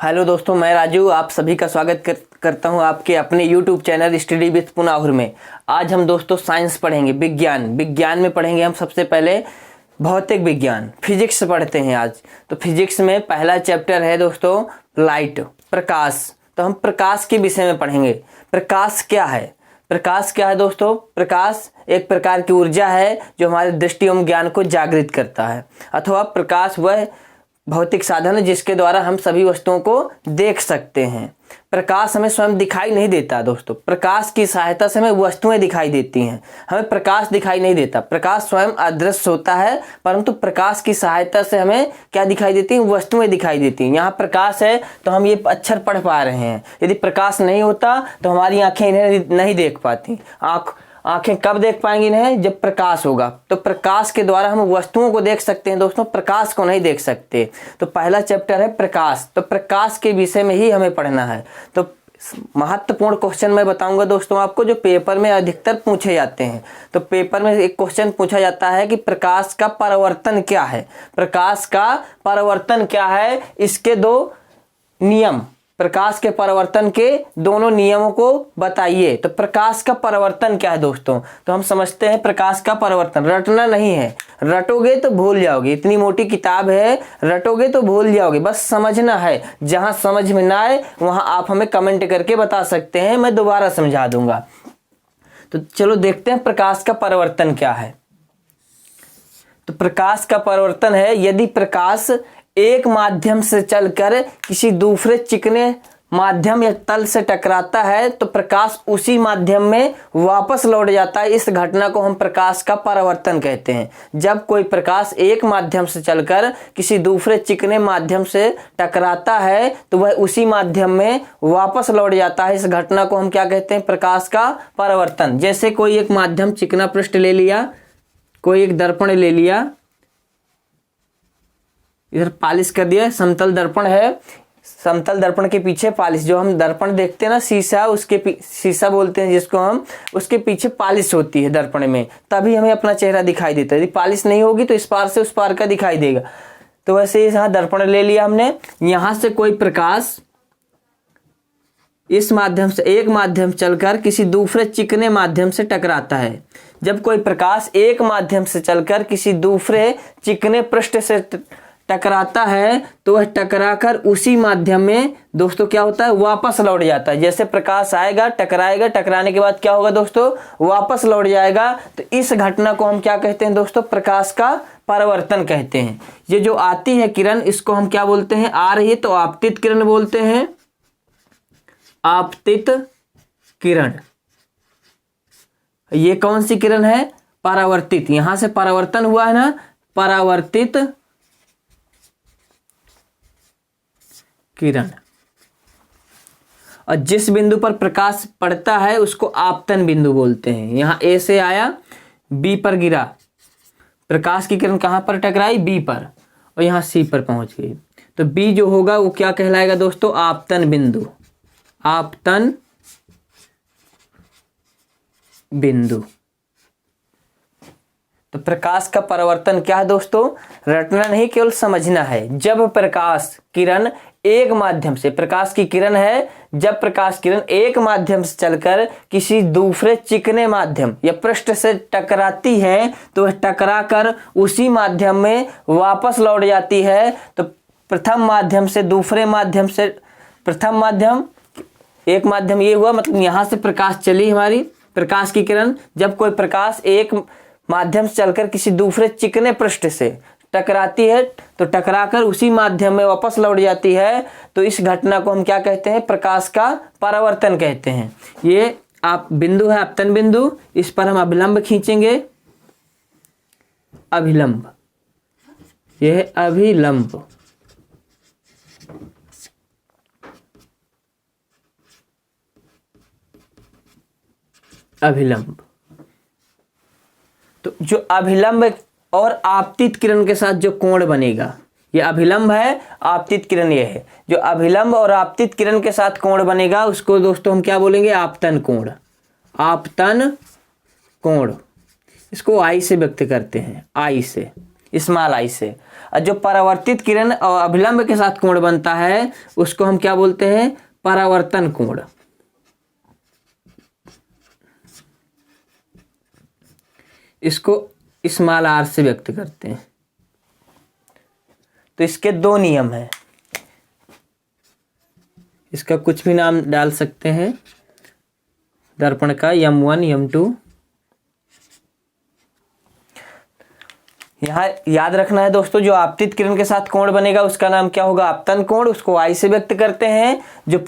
Hello दोस्तों, मैं राजू आप सभी का स्वागत करता हूं आपके अपने YouTube चैनल स्टडी विद पुनाहुर में। आज हम दोस्तों साइंस पढ़ेंगे, विज्ञान में पढ़ेंगे हम सबसे पहले भौतिक विज्ञान, फिजिक्स पढ़ते हैं आज। तो फिजिक्स में पहला चैप्टर है दोस्तों लाइट, प्रकाश। तो हम प्रकाश के विषय में पढ़ेंगे। प्रकाश क्या है? प्रकाश क्या है दोस्तों? प्रकाश एक प्रकार की ऊर्जा है जो हमारे दृष्टि एवं ज्ञान को जागृत करता है, अथवा प्रकाश वह भौतिक साधन है जिसके द्वारा हम सभी वस्तुओं को देख सकते हैं। प्रकाश हमें स्वयं दिखाई नहीं देता दोस्तों, प्रकाश की सहायता से हमें वस्तुएं दिखाई देती हैं, हमें प्रकाश दिखाई नहीं देता। प्रकाश स्वयं अदृश्य होता है, परंतु प्रकाश की सहायता से हमें क्या दिखाई देती हैं? वस्तुएं दिखाई देती हैं। यहाँ प्रकाश है तो हम ये अक्षर पढ़ पा रहे हैं, यदि प्रकाश नहीं होता तो हमारी आंखें इन्हें नहीं देख पाती। आंखें कब देख पाएंगी इन्हें? जब प्रकाश होगा। तो प्रकाश के द्वारा हम वस्तुओं को देख सकते हैं दोस्तों, प्रकाश को नहीं देख सकते। तो पहला चैप्टर है प्रकाश। तो प्रकाश के विषय में ही हमें पढ़ना है। तो महत्वपूर्ण क्वेश्चन मैं बताऊंगा दोस्तों आपको, जो पेपर में अधिकतर पूछे जाते हैं। तो पेपर में एक क्वेश्चन पूछा जाता है कि प्रकाश का परावर्तन क्या है। प्रकाश का परावर्तन क्या है, इसके दो नियम, प्रकाश के परावर्तन के दोनों नियमों को बताइए। तो प्रकाश का परावर्तन क्या है दोस्तों? तो हम समझते हैं प्रकाश का परावर्तन, रटना नहीं है, रटोगे तो भूल जाओगे। इतनी मोटी किताब है, रटोगे तो भूल जाओगे, बस समझना है। जहां समझ में ना आए वहां आप हमें कमेंट करके बता सकते हैं, मैं दोबारा समझा दूंगा। तो चलो देखते हैं प्रकाश का परावर्तन क्या है। तो प्रकाश का परावर्तन है, यदि प्रकाश एक माध्यम से चलकर किसी दूसरे चिकने माध्यम या तल से टकराता है तो प्रकाश उसी माध्यम में वापस लौट जाता है। इस घटना को हम प्रकाश का परावर्तन कहते हैं। जब कोई प्रकाश एक माध्यम से चलकर किसी दूसरे चिकने माध्यम से टकराता है तो वह उसी माध्यम में वापस लौट जाता है। इस घटना को हम क्या कहते हैं? प्रकाश का परावर्तन। जैसे कोई एक माध्यम चिकना पृष्ठ ले लिया, कोई एक दर्पण ले लिया, इधर पॉलिश कर दिया, समतल दर्पण है, समतल दर्पण के पीछे पॉलिश, जो हम दर्पण देखते हैं ना शीशा, उसके शीशा बोलते हैं जिसको हम, उसके पीछे पॉलिश होती है दर्पण में, तभी हमें अपना चेहरा दिखाई देता है। यदि पॉलिश नहीं होगी तो इस पार से उस पार का दिखाई देगा। तो वैसे यहाँ दर्पण ले लिया हमने, यहां से कोई प्रकाश इस माध्यम से एक माध्यम चलकर किसी दूसरे चिकने माध्यम से टकराता है। जब कोई प्रकाश एक माध्यम से चलकर किसी दूसरे चिकने पृष्ठ से टकराता है तो वह टकराकर उसी माध्यम में दोस्तों क्या होता है? वापस लौट जाता है। जैसे प्रकाश आएगा, टकराएगा, टकराने के बाद क्या होगा दोस्तों? वापस लौट जाएगा। तो इस घटना को हम क्या कहते हैं दोस्तों? प्रकाश का परावर्तन कहते हैं। ये जो आती है किरण, इसको हम क्या बोलते हैं? आ रही है तो आपतित किरण बोलते हैं, आपतित किरण। ये कौन सी किरण है? परावर्तित। यहां से परावर्तन हुआ है ना, परावर्तित किरण। और जिस बिंदु पर प्रकाश पड़ता है उसको आपतन बिंदु बोलते हैं। यहां ए से आया, बी पर गिरा, प्रकाश की किरण कहां पर टकराई? बी पर, और यहां सी पर पहुंच गई। तो बी जो होगा वो क्या कहलाएगा दोस्तों? आपतन बिंदु, आपतन बिंदु। तो प्रकाश का परावर्तन क्या है दोस्तों? रटना नहीं, केवल समझना है। जब प्रकाश किरण एक माध्यम से, प्रकाश की किरण है, जब प्रकाश किरण एक माध्यम से चलकर किसी दूसरे चिकने माध्यम या पृष्ठ से टकराती है तो वह टकराकर उसी माध्यम में वापस लौट जाती है। तो प्रथम माध्यम से दूसरे माध्यम से, प्रथम माध्यम एक माध्यम ये हुआ, मतलब यहां से प्रकाश चली हमारी प्रकाश की किरण। जब कोई प्रकाश एक माध्यम से चलकर किसी दूसरे चिकने पृष्ठ से टकराती है तो टकराकर उसी माध्यम में वापस लौट जाती है। तो इस घटना को हम क्या कहते हैं? प्रकाश का परावर्तन कहते हैं। ये आप बिंदु है, आपतन बिंदु, इस पर हम अभिलंब खींचेंगे, अभिलंब, यह है अभिलंब। अभिलंब। तो जो अभिलंब और आपतित किरण के साथ जो कोण बनेगा, ये अभिलंब है, आपतित किरण ये है। जो अभिलंब और आपतित किरण के साथ कोण बनेगा उसको दोस्तों हम क्या बोलेंगे? आपतन कोण, आपतन कोण। इसको आई से व्यक्त करते हैं, आई से, स्मॉल आई से। और जो परावर्तित किरण और अभिलंब के साथ कोण बनता है उसको हम क्या बोलते हैं? परावर्तन कोण। इसको स्मॉल आर से व्यक्त करते हैं। तो इसके दो नियम हैं, इसका कुछ भी नाम डाल सकते हैं दर्पण का, M1 M2। यहाँ याद रखना है दोस्तों, जो आपतित किरण के साथ कोण बनेगा उसका नाम क्या होगा? आपतन कोण, उसको आई से व्यक्त करते हैं। जो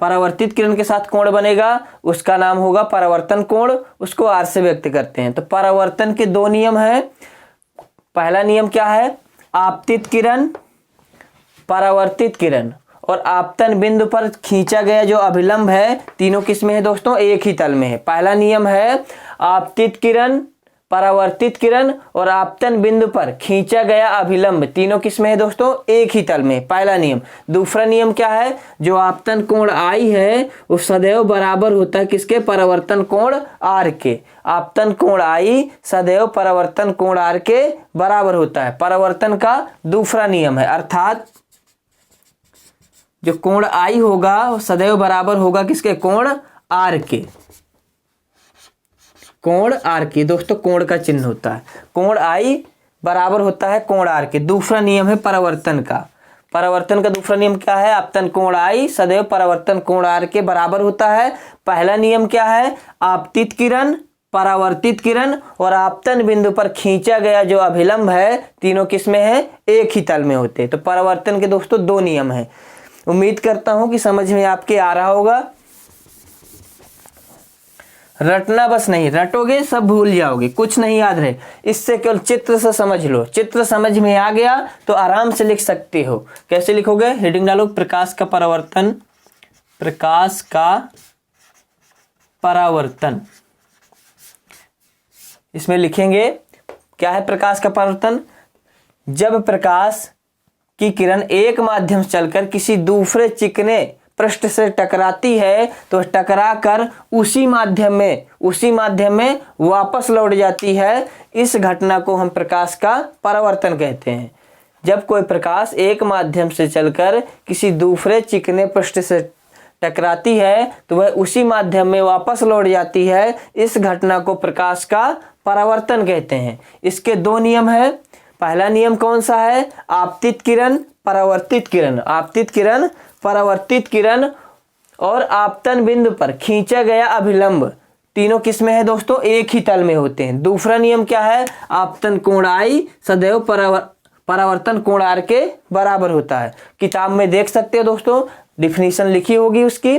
परावर्तित किरण के साथ कोण बनेगा उसका नाम होगा परावर्तन कोण, उसको आर से व्यक्त करते हैं। तो परावर्तन के दो नियम है। पहला नियम क्या है? आपतित किरण, परावर्तित किरण और आपतन बिंदु पर खींचा गया जो अभिलंब है, तीनों किस में है दोस्तों? एक ही तल में है। पहला नियम है आपतित किरण, परावर्तित किरण और आपतन बिंदु पर खींचा गया अभिलंब, तीनों किस में है दोस्तों? एक ही तल में, पहला नियम। दूसरा नियम क्या है? जो आपतन कोण आई है वो सदैव बराबर होता है किसके? परावर्तन कोण आर के। आपतन कोण आई सदैव परावर्तन कोण आर के बराबर होता है, परावर्तन का दूसरा नियम है। अर्थात जो कोण आई होगा वो सदैव बराबर होगा किसके? कोण आर के। कोण आर के दोस्तों कोण का चिन्ह होता है, कोण आई बराबर होता है कोण आर के। दूसरा नियम है परावर्तन का। परावर्तन का दूसरा नियम क्या है? आपतन कोण आई सदैव परावर्तन कोण आर के बराबर होता है। पहला नियम क्या है? आपतित किरण, परावर्तित किरण और आपतन बिंदु पर खींचा गया जो अभिलंब है, तीनों किस में है? एक ही तल में होते हैं। तो परावर्तन के दोस्तों दो नियम हैं। उम्मीद करता हूं कि समझ में आपके आ रहा होगा। रटना बस नहीं, रटोगे सब भूल जाओगे, कुछ नहीं याद रहे। इससे केवल चित्र से समझ लो। चित्र समझ में आ गया तो आराम से लिख सकते हो। कैसे लिखोगे? हेडिंग डालो, प्रकाश का परावर्तन, प्रकाश का परावर्तन। इसमें लिखेंगे क्या है प्रकाश का परावर्तन? जब प्रकाश की किरण एक माध्यम से चलकर किसी दूसरे चिकने पृष्ठ से टकराती है तो टकराकर उसी माध्यम में वापस लौट जाती है। इस घटना को हम प्रकाश का परावर्तन कहते हैं। जब कोई प्रकाश एक माध्यम से चलकर किसी दूसरे चिकने पृष्ठ से टकराती है तो वह उसी माध्यम में वापस लौट जाती है। इस घटना को प्रकाश का परावर्तन कहते हैं। इसके दो नियम है। पहला नियम कौन सा है? आपतित किरण, परावर्तित किरण। आपतित किरण, परावर्तित किरण और आपतन बिंदु पर खींचा गया अभिलंब, तीनों किस में है दोस्तों? एक ही तल में होते हैं। दूसरा नियम क्या है? आपतन कोण आई सदैव परावर्तन कोण आर के बराबर होता है। किताब में देख सकते हो दोस्तों, डिफिनीशन लिखी होगी उसकी।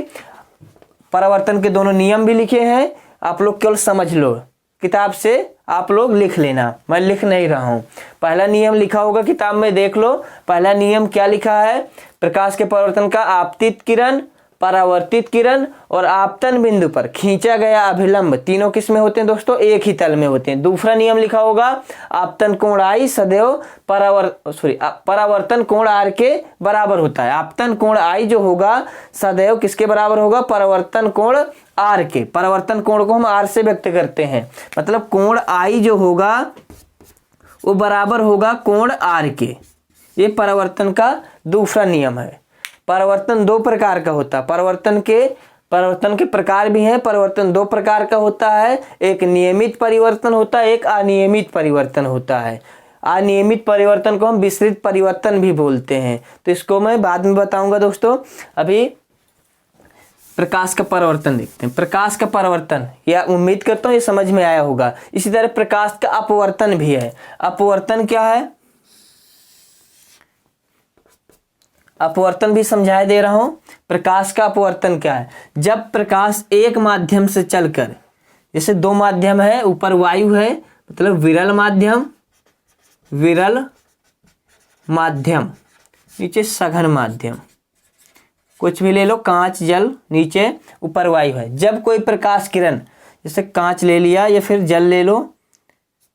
परावर्तन के दोनों नियम भी लिखे हैं, आप लोग केवल समझ लो। किताब से आप लोग लिख लेना, मैं लिख नहीं रहा हूं। पहला नियम लिखा होगा किताब में, देख लो। पहला नियम क्या लिखा है? प्रकाश के परावर्तन का आपतित किरण, परावर्तित किरण और आपतन बिंदु पर खींचा गया अभिलंब, तीनों किस में होते हैं दोस्तों? एक ही तल में होते हैं। दूसरा नियम लिखा होगा आपतन कोण आई सदैव परावर्तन कोण आर के बराबर होता है। आपतन कोण आई जो होगा सदैव किसके बराबर होगा? परावर्तन कोण आर के। परावर्तन कोण को हम आर से व्यक्त करते हैं, मतलब कोण आई जो होगा वो बराबर होगा कोण आर के। ये परावर्तन का दूसरा नियम है। परावर्तन दो प्रकार का होता है। परावर्तन के प्रकार भी हैं। परावर्तन दो प्रकार का होता है, एक नियमित परिवर्तन होता है, एक अनियमित परिवर्तन होता है। अनियमित परिवर्तन को हम विसरित परिवर्तन भी बोलते हैं, तो इसको मैं बाद में बताऊंगा दोस्तों। अभी प्रकाश का परावर्तन देखते हैं। प्रकाश का परावर्तन, या उम्मीद करता हूं ये समझ में आया होगा। इसी तरह प्रकाश का अपवर्तन भी है। अपवर्तन क्या है? अपवर्तन भी समझाए दे रहा हूं। प्रकाश का अपवर्तन क्या है? जब प्रकाश एक माध्यम से चलकर, जैसे दो माध्यम है, ऊपर वायु है मतलब विरल माध्यम, नीचे सघन माध्यम, कुछ भी ले लो, कांच, जल, नीचे ऊपर वायु है। जब कोई प्रकाश किरण, जैसे कांच ले लिया या फिर जल ले लो,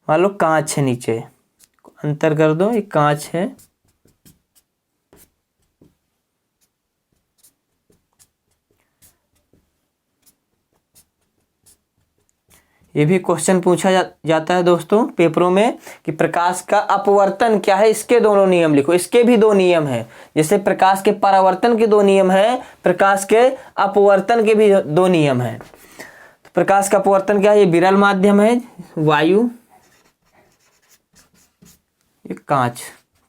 मान लो कांच है, नीचे अंतर कर दो, ये कांच है, ये भी क्वेश्चन पूछा जाता है दोस्तों पेपरों में कि प्रकाश का अपवर्तन क्या है, इसके दोनों नियम लिखो। इसके भी दो नियम हैं, जैसे प्रकाश के परावर्तन के दो नियम हैं, प्रकाश के अपवर्तन के भी दो नियम हैं। तो प्रकाश का अपवर्तन क्या है, ये विरल माध्यम है, वायु, ये कांच,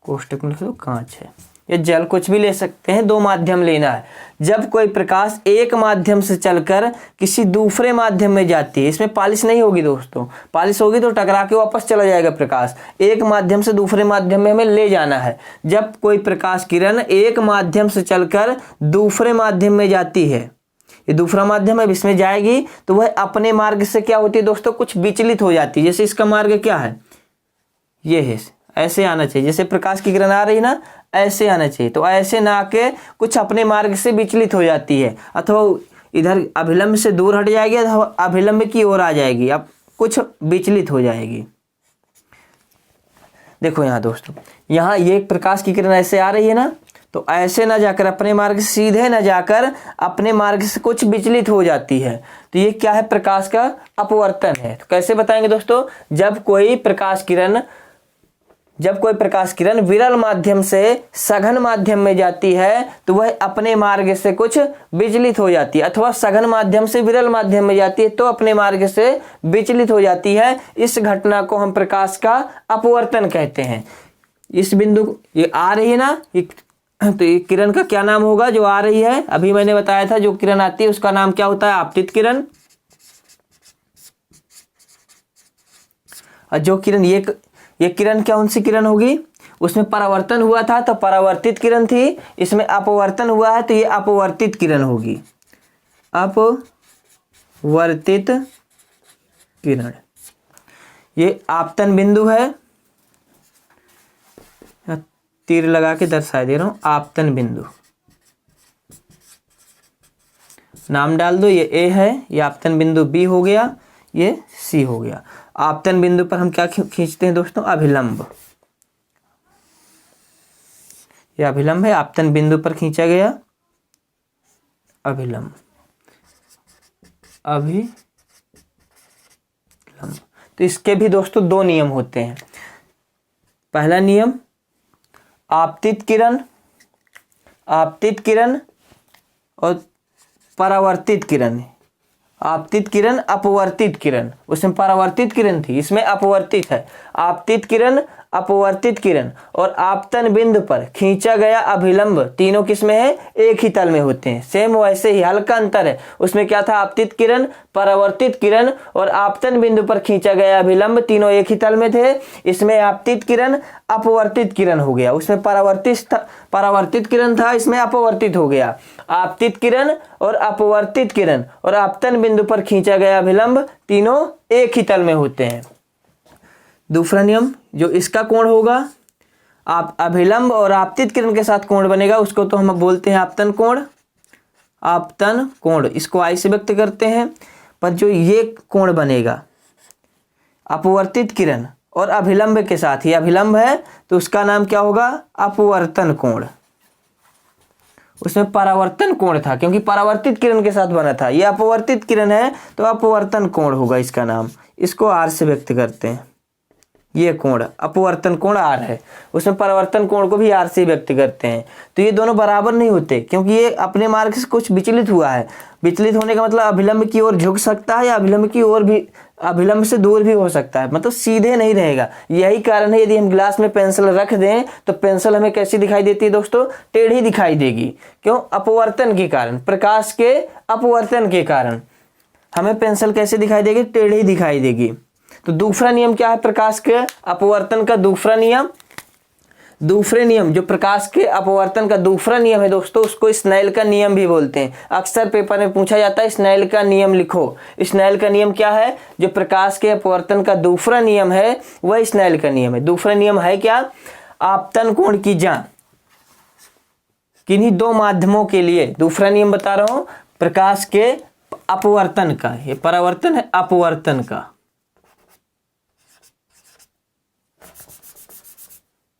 कोष्टक में लिख दो कांच है, ये जल, कुछ भी ले सकते हैं, दो माध्यम लेना है। जब कोई प्रकाश एक माध्यम से चलकर किसी दूसरे माध्यम में जाती है, इसमें पालिश नहीं होगी दोस्तों, पालिश होगी तो टकरा के वापस चला जाएगा प्रकाश। एक माध्यम से दूसरे माध्यम में हमें ले जाना है। जब कोई प्रकाश किरण एक माध्यम से चलकर दूसरे माध्यम में जाती है, ये दूसरा माध्यम है, इसमें जाएगी तो वह अपने मार्ग से क्या होती है दोस्तों, कुछ विचलित हो जाती है। जैसे इसका मार्ग क्या है, ये है, ऐसे आना चाहिए, जैसे प्रकाश की किरण आ रही ना, ऐसे आना चाहिए, तो ऐसे ना आके कुछ अपने मार्ग से विचलित हो जाती है, अथवा इधर अभिलंब से दूर हट जाएगी अथवा अभिलंब की ओर आ जाएगी, अब कुछ विचलित हो जाएगी। देखो यहाँ दोस्तों, यहाँ ये प्रकाश की किरण ऐसे आ रही है ना, तो ऐसे ना जाकर अपने मार्ग से सीधे ना जाकर अपने मार्ग से कुछ विचलित हो जाती है, तो ये क्या है, प्रकाश का अपवर्तन है। तो कैसे बताएंगे दोस्तों, जब कोई प्रकाश किरण विरल माध्यम से सघन माध्यम में जाती है तो वह अपने मार्ग से कुछ विचलित हो जाती है, अथवा सघन माध्यम से विरल माध्यम में जाती है तो अपने मार्ग से विचलित हो जाती है। इस घटना को हम प्रकाश का अपवर्तन कहते हैं। इस बिंदु ये आ रही है ना, तो ये किरण का क्या नाम होगा, जो आ रही है, अभी मैंने बताया था जो किरण आती है उसका नाम क्या होता है, आपतित किरण। और जो किरण ये किरण कौन सी किरण होगी, उसमें परावर्तन हुआ था तो परावर्तित किरण थी, इसमें अपवर्तन हुआ है तो ये अपवर्तित किरण होगी, अपवर्तित किरण। ये आपतन बिंदु है, तीर लगा के दर्शा दे रहा हूं, आपतन बिंदु नाम डाल दो, ये ए है, ये आपतन बिंदु बी हो गया, ये सी हो गया। आपतन बिंदु पर हम क्या खींचते हैं दोस्तों, अभिलंब, यह अभिलंब है, आपतन बिंदु पर खींचा गया अभिलंब, तो इसके भी दोस्तों दो नियम होते हैं। पहला नियम, आपतित किरण और परावर्तित किरण। आपतित किरण, अपवर्तित किरण, उसमें परावर्तित किरण थी, इसमें अपवर्तित है। आपतित किरण, अपवर्तित किरण और आपतन बिंदु पर खींचा गया अभिलंब, तीनों किसमें है, एक ही तल में होते हैं। सेम वैसे ही, हल्का अंतर है, उसमें क्या था, आपतित किरण, परावर्तित किरण और आपतन बिंदु पर खींचा गया अभिलंब, तीनों एक ही तल में थे। इसमें आपतित किरण अपवर्तित किरण हो गया, उसमें परावर्तित किरण था, इसमें अपवर्तित हो गया। आपतित किरण और अपवर्तित किरण और आपतन बिंदु पर खींचा गया अभिलंब, तीनों एक ही तल में होते हैं। दूसरा नियम, जो इसका कोण होगा, आप अभिलंब और आपतित किरण के साथ कोण बनेगा, उसको तो हम बोलते हैं आपतन कोण। आपतन कोण, इसको आई से व्यक्त करते हैं, पर जो ये कोण बनेगा अपवर्तित किरण और अभिलंब के साथ, ये अभिलंब है तो उसका नाम क्या होगा, अपवर्तन कोण। उसमें परावर्तन कोण था क्योंकि परावर्तित किरण के साथ बना था, ये अपवर्तित किरण है तो अपवर्तन कोण होगा इसका नाम। इसको आर से व्यक्त करते हैं, ये कोण अपवर्तन कोण आर है, उसमें परावर्तन कोण को भी आर से व्यक्त करते हैं। तो ये दोनों बराबर नहीं होते क्योंकि ये अपने मार्ग से कुछ विचलित हुआ है। विचलित होने का मतलब अभिलंब की ओर झुक सकता है या अभिलंब की ओर भी, अभिलंब से दूर भी हो सकता है, मतलब सीधे नहीं रहेगा। यही कारण है यदि हम ग्लास में पेंसिल रख दें तो पेंसिल हमें कैसी दिखाई देती है दोस्तों, टेढ़ी दिखाई देगी। क्यों, अपवर्तन के कारण, प्रकाश के अपवर्तन के कारण हमें पेंसिल कैसे दिखाई देगी, टेढ़ी दिखाई देगी। तो दूसरा नियम क्या है प्रकाश के अपवर्तन का, दूसरे नियम जो प्रकाश के अपवर्तन का दूसरा नियम है दोस्तों, उसको स्नेल का नियम भी बोलते हैं। अक्सर पेपर में पूछा जाता है स्नेल का नियम लिखो। स्नेल का नियम क्या है, जो प्रकाश के अपवर्तन का दूसरा नियम है वह स्नेल का नियम है। दूसरा नियम है क्या, आपतन कोण की जांच किन्हीं दो माध्यमों के लिए, दूसरा नियम बता रहा हूं प्रकाश के अपवर्तन का, ये परावर्तन है, अपवर्तन का,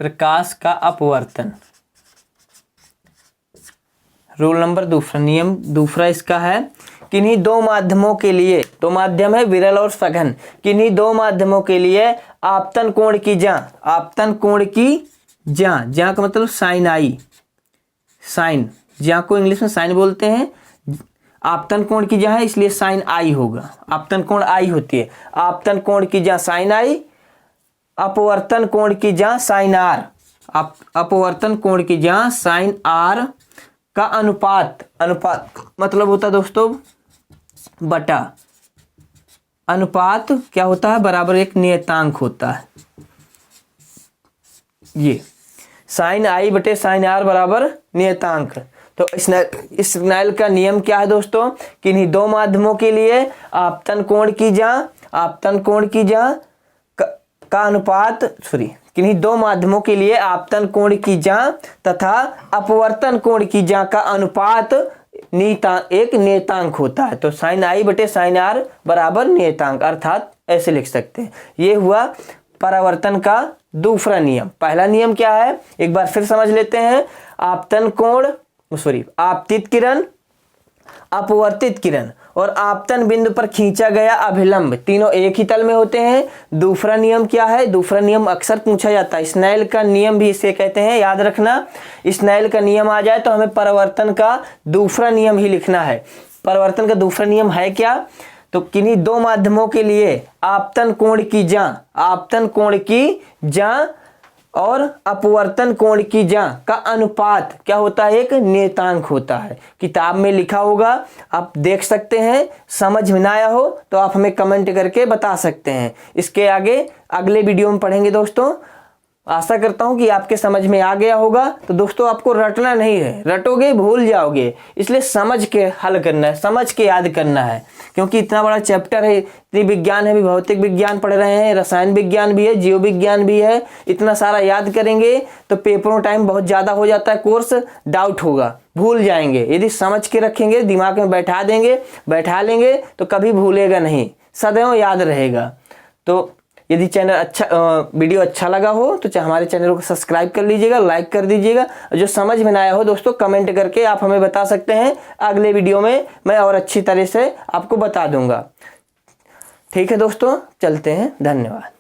प्रकाश का अपवर्तन। रूल नंबर दूसरा, नियम दूसरा इसका है किन्हीं दो माध्यमों के लिए, तो माध्यम है विरल और सघन, किन्हीं दो माध्यमों के लिए आपतन कोण की जां, आपतन कोण की जां, जां का मतलब साइन आई, साइन, जां को इंग्लिश में साइन बोलते हैं, आपतन कोण की जां है इसलिए साइन आई होगा, आपतन कोण आई होती है, आपतन कोण की जां साइन आई, अपवर्तन कोण की जां साइन आर, अपवर्तन कोण की जां साइन आर का अनुपात, अनुपात मतलब होता है दोस्तों बटा, अनुपात क्या होता है, बराबर एक नियतांक होता है, ये साइन आई बटे साइन आर बराबर नियतांक। तो स्नेल का नियम क्या है दोस्तों, किन्हीं दो माध्यमों के लिए आपतन कोण की जां, आपतन कोण की जां का अनुपात, सॉरी, किन्हीं दो माध्यमों के लिए आपतन कोण की जां तथा अपवर्तन कोण की जां का अनुपात एक नियतांक होता है। तो साइन आई बटे साइन आर बराबर नियतांक, अर्थात ऐसे लिख सकते हैं। ये हुआ परावर्तन का दूसरा नियम। पहला नियम क्या है, एक बार फिर समझ लेते हैं। आपतन कोण, सॉरी, आपतित किरण, अपवर्तित किरण और आपतन बिंदु पर खींचा गया अभिलंब तीनों एक ही तल में होते हैं। दूसरा नियम क्या है, दूसरा नियम अक्सर पूछा जाता है, स्नेल का नियम भी इसे कहते हैं, याद रखना। स्नेल का नियम आ जाए तो हमें परावर्तन का दूसरा नियम ही लिखना है। परावर्तन का दूसरा नियम है क्या, तो किन्हीं दो माध्यमों के लिए आपतन कोण की जां, आपतन कोण की जां और अपवर्तन कोण की जां का अनुपात क्या होता है, एक नियतांक होता है। किताब में लिखा होगा, आप देख सकते हैं। समझ में ना आया हो तो आप हमें कमेंट करके बता सकते हैं। इसके आगे अगले वीडियो में पढ़ेंगे दोस्तों। आशा करता हूं कि आपके समझ में आ गया होगा। तो दोस्तों आपको रटना नहीं है, रटोगे भूल जाओगे, इसलिए समझ के हल करना है, समझ के याद करना है, क्योंकि इतना बड़ा चैप्टर है, इतनी विज्ञान है, भी भौतिक विज्ञान पढ़ रहे हैं, रसायन विज्ञान भी है, जीव विज्ञान भी है। इतना सारा याद करेंगे तो पेपरों टाइम बहुत ज़्यादा हो जाता है, कोर्स डाउट होगा, भूल जाएंगे। यदि समझ के रखेंगे, दिमाग में बैठा देंगे, बैठा लेंगे तो कभी भूलेगा नहीं, सदैव याद रहेगा। तो यदि वीडियो अच्छा लगा हो तो हमारे चैनल को सब्सक्राइब कर लीजिएगा, लाइक कर दीजिएगा। जो समझ में ना आया हो दोस्तों कमेंट करके आप हमें बता सकते हैं। अगले वीडियो में मैं और अच्छी तरह से आपको बता दूंगा। ठीक है दोस्तों, चलते हैं, धन्यवाद।